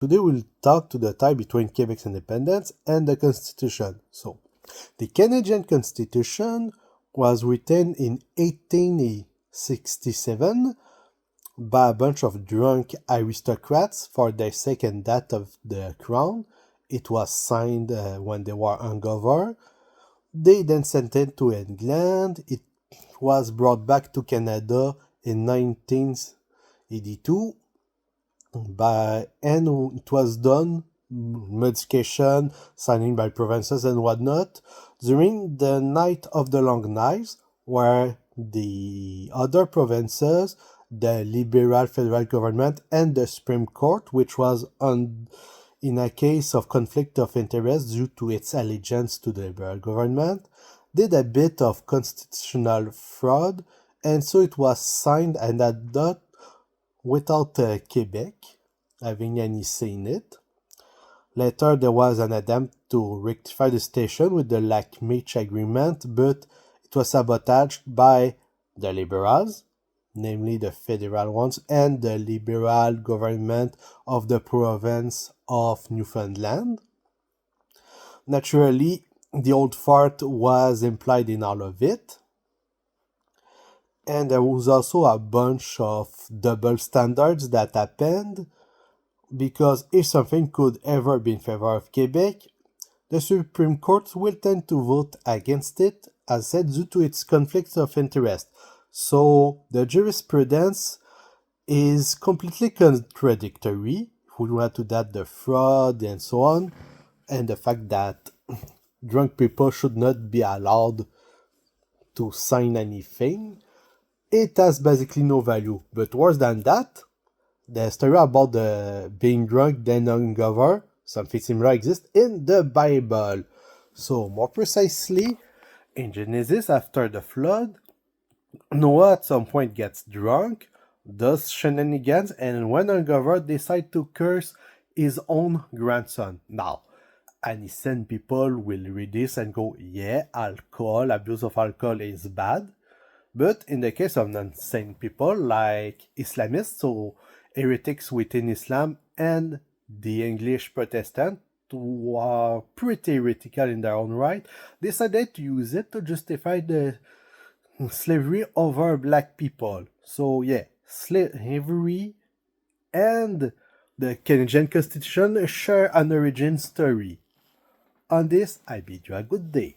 Today we'll talk to the tie between Quebec's independence and the Constitution. So, the Canadian Constitution was written in 1867 by a bunch of drunk aristocrats for their second death of the crown. It was signed when they were hungover. They then sent it to England. It was brought back to Canada in 1982 and it was done modification, signing by provinces and whatnot during the Night of the Long Knives, where the other provinces, the Liberal federal government and the Supreme Court, which was in a case of conflict of interest due to its allegiance to the Liberal government, did a bit of constitutional fraud, and so it was signed and adopted without Quebec having any say in it. Later, there was an attempt to rectify the situation with the Lac-Meech Agreement, but it was sabotaged by the Liberals, namely the federal ones, and the Liberal government of the province of Newfoundland. Naturally, the old fart was implied in all of it. And there was also a bunch of double standards that happened, because if something could ever be in favor of Quebec, the Supreme Court will tend to vote against it, as said, due to its conflicts of interest. So the jurisprudence is completely contradictory. If we add to that the fraud and so on, and the fact that drunk people should not be allowed to sign anything, it has basically no value. But worse than that, the story about the being drunk then hungover, something similar exists in the Bible. So, more precisely, in Genesis, after the flood, Noah at some point gets drunk, does shenanigans, and when hungover, decides to curse his own grandson. Now, innocent people will read this and go, yeah, alcohol, abuse of alcohol is bad. But in the case of non-sane people like Islamists, so heretics within Islam, and the English Protestant, who are pretty heretical in their own right, decided to use it to justify the slavery over black people. So yeah, slavery and the Canadian Constitution share an origin story. On this, I bid you a good day.